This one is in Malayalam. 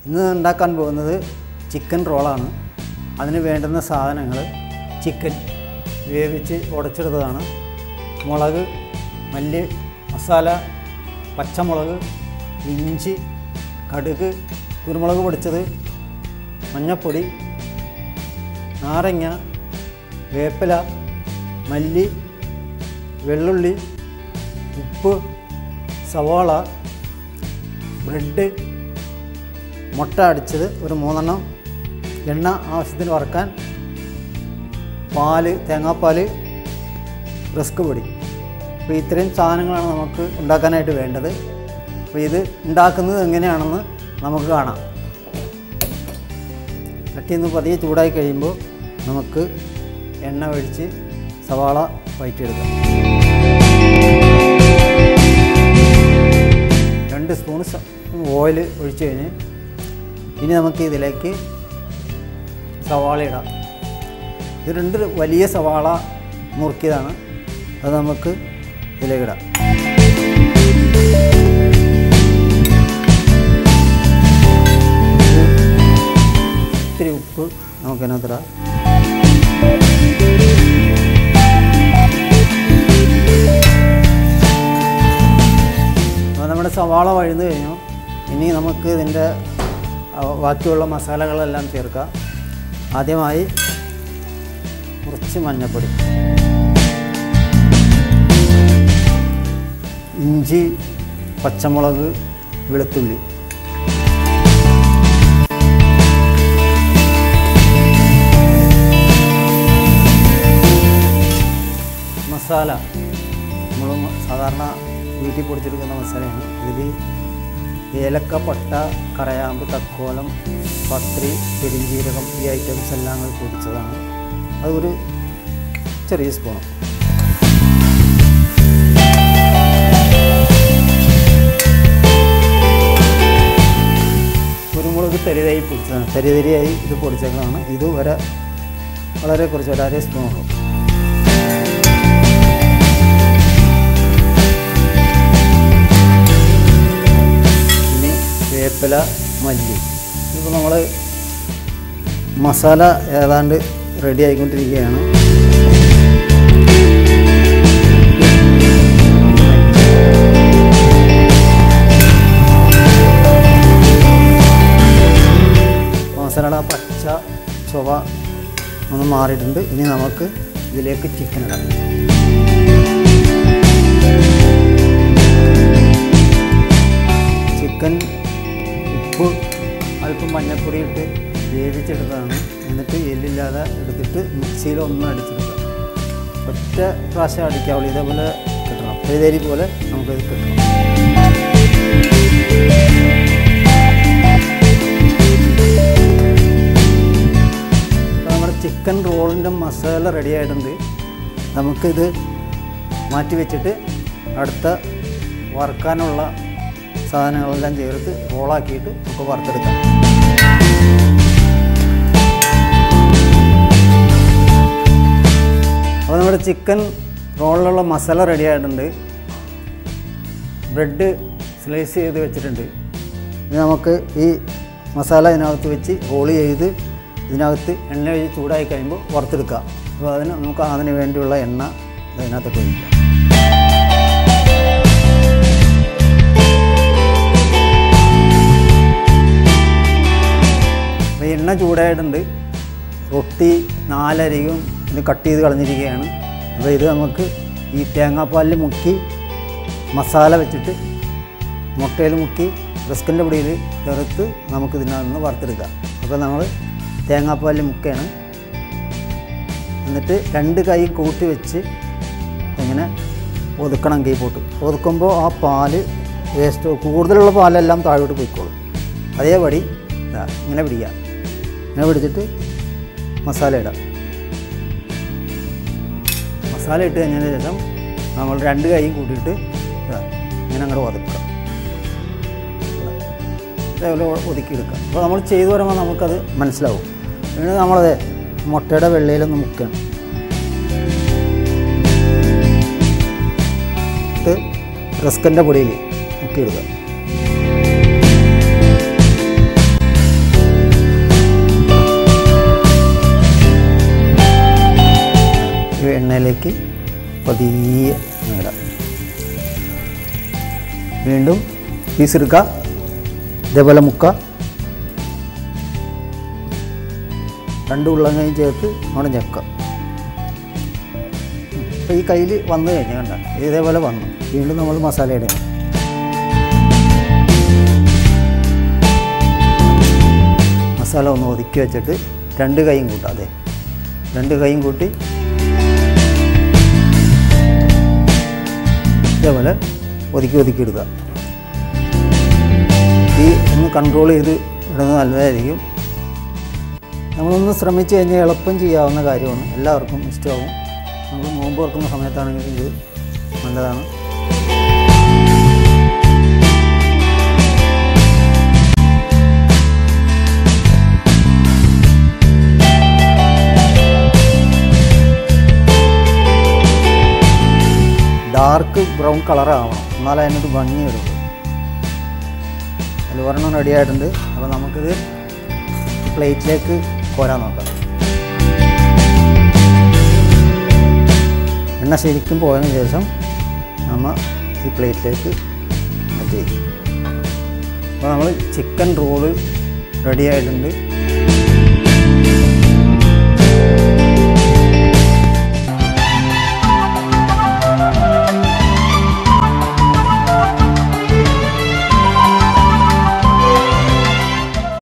ഇന്ന് ഉണ്ടാക്കാൻ പോകുന്നത് ചിക്കൻ റോളാണ്. അതിന് വേണ്ടുന്ന സാധനങ്ങൾ: ചിക്കൻ വേവിച്ച് ഉടച്ചെടുത്തതാണ്, മുളക്, മല്ലി, മസാല, പച്ചമുളക്, ഇഞ്ചി, കടുക്, കുരുമുളക് പൊടിച്ചത്, മഞ്ഞൾപ്പൊടി, നാരങ്ങ, വേപ്പില, മല്ലി, വെള്ളുള്ളി, ഉപ്പ്, സവാള, ബ്രെഡ്, മുട്ട അടിച്ചത് ഒരു 3 എണ്ണം, എണ്ണ ആവശ്യത്തിന് വറുക്കാൻ, പാല്, തേങ്ങാപ്പാൽ, റസ്ക് പൊടി. അപ്പോൾ ഇത്രയും സാധനങ്ങളാണ് നമുക്ക് ഉണ്ടാക്കാനായിട്ട് വേണ്ടത്. അപ്പോൾ ഇത് ഉണ്ടാക്കുന്നത് എങ്ങനെയാണെന്ന് നമുക്ക് കാണാം. ചട്ടിയൊന്ന് പതിയെ ചൂടായി കഴിയുമ്പോൾ നമുക്ക് എണ്ണ ഒഴിച്ച് സവാള വഴറ്റിയെടുക്കാം. 2 സ്പൂൺ ഓയിൽ ഒഴിച്ച് കഴിഞ്ഞ് ഇനി നമുക്ക് ഇതിലേക്ക് സവാള ഇടാം. ഇത് 2 വലിയ സവാള മുറുക്കിയതാണ്, അത് നമുക്ക് ഇതിലേക്ക് ഇടാം. ഇത്തിരി ഉപ്പ് നമുക്കതിനകത്തിടാം. അപ്പോൾ നമ്മുടെ സവാള വഴന്നു കഴിഞ്ഞു. ഇനി നമുക്ക് ഇതിൻ്റെ ബാക്കിയുള്ള മസാലകളെല്ലാം ചേർക്കാം. ആദ്യമായി കുറച്ച് മഞ്ഞൾപ്പൊടി, ഇഞ്ചി, പച്ചമുളക്, വെളുത്തുള്ളി, മസാല. നമ്മൾ സാധാരണ വീട്ടിൽ പൊടിച്ചെടുക്കുന്ന മസാലയാണ്. ഇതിൽ ഏലക്ക, പട്ട, കറയാമ്പ്, തക്കോലം, പത്രി, പെരിഞ്ജീരകം, ഈ ഐറ്റംസ് എല്ലാം കൂടി പൊടിച്ചതാണ്. അതൊരു ചെറിയ സ്പൂണ്. കുരുമുളക് തരിതരി പൊടിച്ചതാണ്, തരിതരിയായി ഇത് പൊടിച്ചതാണ്. ഇത് വളരെ കുറച്ച് 1 സ്പൂണുള്ളൂ. വേപ്പില, മല്ലി. ഇപ്പോൾ നമ്മൾ മസാല ഏതാണ്ട് റെഡി ആയിക്കൊണ്ടിരിക്കുകയാണ്. മസാലയുടെ പച്ച ചുവ ഒന്ന് മാറിയിട്ടുണ്ട്. ഇനി നമുക്ക് ഇതിലേക്ക് ചിക്കൻ ഇടാം. ചിക്കൻ ഉപ്പ്, അല്പം മഞ്ഞൾപ്പൊടി ഇട്ട് വേവിച്ചെടുത്തതാണ്. എന്നിട്ട് എല്ലില്ലാതെ എടുത്തിട്ട് മിക്സിയിൽ ഒന്ന് അടിച്ചെടുക്കാം. ഒറ്റ പ്രാവശ്യം അടിക്കാവുള്ളൂ. ഇതേപോലെ കിട്ടണം, തരി പോലെ നമുക്കത് കിട്ടണം. അപ്പോൾ നമ്മുടെ ചിക്കൻ റോളിൻ്റെ മസാല റെഡി ആയിട്ടുണ്ട്. നമുക്കിത് മാറ്റി വെച്ചിട്ട് അടുത്ത വറുക്കാനുള്ള സാധനങ്ങളെല്ലാം ചേർത്ത് റോളാക്കിയിട്ട് നമുക്ക് വറുത്തെടുക്കാം. അപ്പോൾ നമ്മുടെ ചിക്കൻ റോളിലുള്ള മസാല റെഡി ആയിട്ടുണ്ട്. ബ്രെഡ് സ്ലൈസ് ചെയ്ത് വെച്ചിട്ടുണ്ട്. ഇനി നമുക്ക് ഈ മസാല ഇതിനകത്ത് വെച്ച് റോൾ ചെയ്ത് ഇതിനകത്ത് എണ്ണ ഒഴിച്ച് ചൂടായി കഴിയുമ്പോൾ വറുത്തെടുക്കാം. അപ്പോൾ നമുക്ക് അതിന് വേണ്ടിയുള്ള എണ്ണ ഇതിനകത്തൊക്കെ ഒഴിക്കാം. എണ്ണ ചൂടായിട്ടുണ്ട്. റൊട്ടി 4 അരിയും ഇത് കട്ട് ചെയ്ത് കളഞ്ഞിരിക്കുകയാണ്. അപ്പോൾ ഇത് നമുക്ക് ഈ തേങ്ങാപ്പാലിൽ മുക്കി മസാല വെച്ചിട്ട് മുട്ടയിൽ മുക്കി റസ്കിൻ്റെ പൊടിയിൽ ചേർത്ത് നമുക്ക് ഇതിനകത്ത് നിന്ന് വറുത്തെടുക്കാം. അപ്പോൾ നമ്മൾ തേങ്ങാപ്പാലിൽ മുക്കുകയാണ്. എന്നിട്ട് 2 കൈ കൂട്ടി വെച്ച് ഇങ്ങനെ ഒതുക്കണം. കൈ പോട്ട് ഒതുക്കുമ്പോൾ ആ പാല് വേസ്റ്റ്, കൂടുതലുള്ള പാലെല്ലാം താഴോട്ട് പോയിക്കോളും. അതേപടി ഇങ്ങനെ പിടിക്കാം. ഇങ്ങനെ പിടിച്ചിട്ട് മസാല ഇടാം. മസാല ഇട്ട് കഴിഞ്ഞതിന് ശേഷം നമ്മൾ 2 കൈയും കൂട്ടിയിട്ട് ഇങ്ങനെ അങ്ങോട്ട് ഒതുക്കുക. അതേപോലെ ഒതുക്കിയെടുക്കുക. അപ്പോൾ നമ്മൾ ചെയ്തു വരുമ്പോൾ നമുക്കത് മനസ്സിലാവും. പിന്നെ നമ്മളത് മുട്ടയുടെ വെള്ളയിലൊന്ന് മുക്കണം. റസ്കിൻ്റെ പൊടിയിൽ മുക്കിയെടുക്കുക. നോക്കി പതിയെ ഇടാം. വീണ്ടും പീസ് എടുക്കുക, ഇതേപോലെ മുക്കുക, 2 ഉരുളൻകിഴങ്ങ് ചേർത്ത് അവിടെ ഞെക്കുക. അപ്പോൾ ഈ കയ്യിൽ വന്നു കഴിഞ്ഞാൽ കണ്ട ഇതേപോലെ വന്നു. വീണ്ടും നമ്മൾ മസാല ഇടണം. മസാല ഒന്ന് ഒതുക്കി വെച്ചിട്ട് 2 കൈയും കൂട്ടാം. അതെ, 2 കൈയും കൂട്ടി ഇതേപോലെ ഒതുക്കി ഇടുക. ഈ ഒന്ന് കൺട്രോൾ ചെയ്ത് ഇടുന്നത് നല്ലതായിരിക്കും. നമ്മളൊന്ന് ശ്രമിച്ച് കഴിഞ്ഞാൽ എളുപ്പം ചെയ്യാവുന്ന കാര്യമാണ്. എല്ലാവർക്കും ഇഷ്ടമാവും. നമ്മൾ നോമ്പ് തുറക്കുന്ന സമയത്താണെങ്കിൽ ഇത് നല്ലതാണ്. ഡാർക്ക് ബ്രൗൺ കളറാവണം, എന്നാലും അതിനൊരു ഭംഗി വരും. അതിൽ ഒരെണ്ണം റെഡി ആയിട്ടുണ്ട്. അപ്പോൾ നമുക്കിത് പ്ലേറ്റിലേക്ക് കോരാൻ നോക്കാം. എണ്ണ ശരിക്കും പോയതിന് ശേഷം നമ്മൾ ഈ പ്ലേറ്റിലേക്ക് മാറ്റി വയ്ക്കും. അപ്പോൾ നമ്മൾ ചിക്കൻ റോള് റെഡി ആയിട്ടുണ്ട്.